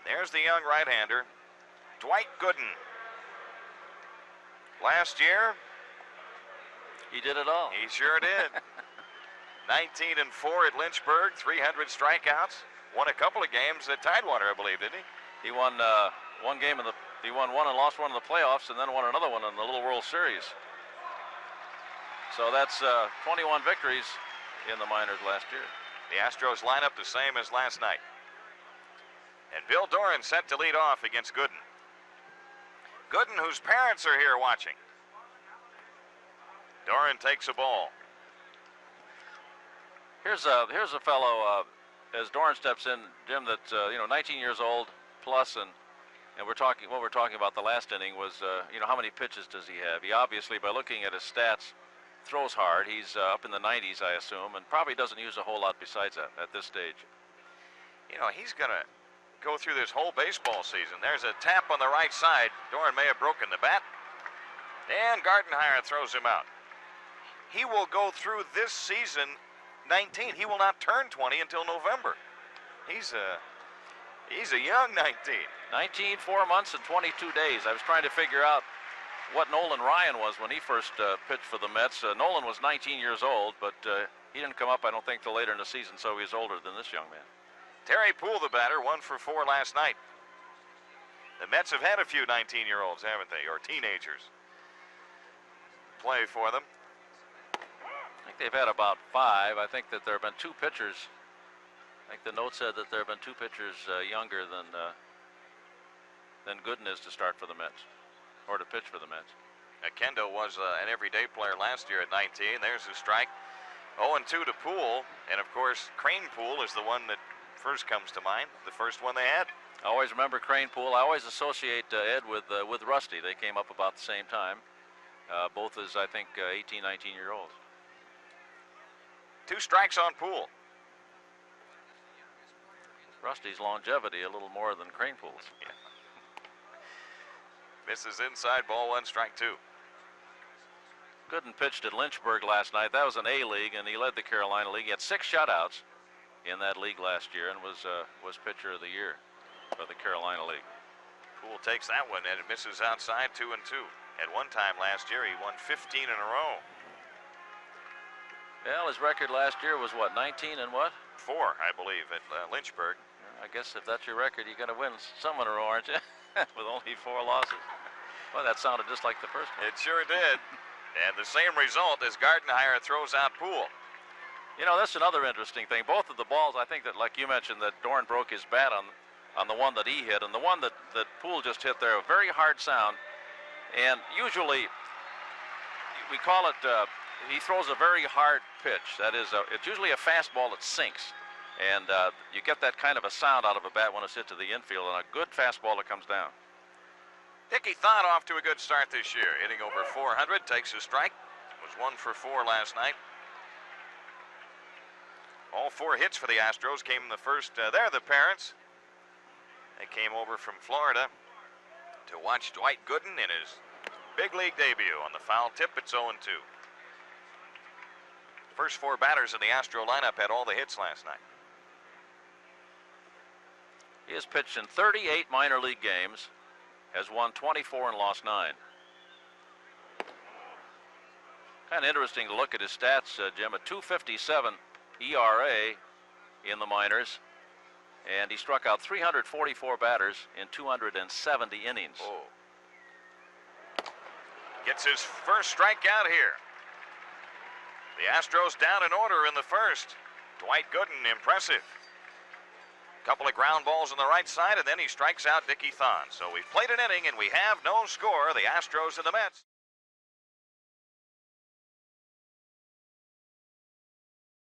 There's the young right-hander, Dwight Gooden. Last year, he did it all. He sure did. 19-4 at Lynchburg, 300 strikeouts. Won a couple of games at Tidewater, I believe, didn't he? He won one game in the. He won one and lost one in the playoffs, and then won another one in the Little World Series. So that's 21 victories in the minors last year. The Astros line up the same as last night. And Bill Doran set to lead off against Gooden. Gooden, whose parents are here watching. Doran takes a ball. Here's a fellow, as Doran steps in, Jim, that's 19 years old plus, and what we're talking about the last inning was how many pitches does he have? He obviously, by looking at his stats, throws hard. He's up in the 90s, I assume, and probably doesn't use a whole lot besides that at this stage. He's gonna go through this whole baseball season. There's a tap on the right side. Doran may have broken the bat, and Gardenhire throws him out. He will go through this season 19. He will not turn 20 until November. He's a young 19. 19, 4 months, and 22 days. I was trying to figure out what Nolan Ryan was when he first pitched for the Mets. Nolan was 19 years old, but he didn't come up, I don't think, till later in the season, so he's older than this young man. Terry Poole, the batter, 1 for 4 last night. The Mets have had a few 19-year-olds, haven't they, or teenagers play for them. I think they've had about 5. I think that there have been 2 pitchers. I think the note said that there have been 2 pitchers younger than Gooden is to start for the Mets, or to pitch for the Mets. Kendo was an everyday player last year at 19. There's a strike. 0-2 to Poole, and of course Crane Poole is the one that first comes to mind, the first one they had. I always remember Crane Poole. I always associate Ed with Rusty. They came up about the same time, both as I think 18, 19-year-olds. 2 strikes on Poole. Rusty's longevity a little more than Crane Poole's. Yeah. Misses inside, ball 1, strike 2. Gooden pitched at Lynchburg last night. That was an A league, and he led the Carolina League. He had 6 shutouts in that league last year, and was pitcher of the year for the Carolina League. Poole takes that one, and it misses outside, 2-2. At one time last year, he won 15 in a row. Well, his record last year was what, 19 and what? 4, I believe, at Lynchburg. I guess if that's your record, you're going to win some in a row, aren't you? With only 4 losses. Well, that sounded just like the first one. It sure did. And the same result as Gardenhire throws out Poole. That's another interesting thing. Both of the balls, I think that, like you mentioned, that Doran broke his bat on the one that he hit, and the one that Poole just hit there, a very hard sound. And usually, we call it, he throws a very hard pitch. That is, it's usually a fastball that sinks. And you get that kind of a sound out of a bat when it's hit to the infield, and a good fastball that comes down. Dickie Thon off to a good start this year, hitting over 400, takes a strike. Was 1 for 4 last night. All 4 hits for the Astros came in the first. They're the parents. They came over from Florida to watch Dwight Gooden in his big league debut. On the foul tip, it's 0-2. First 4 batters in the Astro lineup had all the hits last night. He has pitched in 38 minor league games, has won 24 and lost 9. Kind of interesting to look at his stats, Jim. A 2.57 ERA in the minors, and he struck out 344 batters in 270 innings. Oh. Gets his first strikeout here. The Astros down in order in the first. Dwight Gooden, impressive. Couple of ground balls on the right side, and then he strikes out Dickie Thon. So we've played an inning, and we have no score. The Astros and the Mets.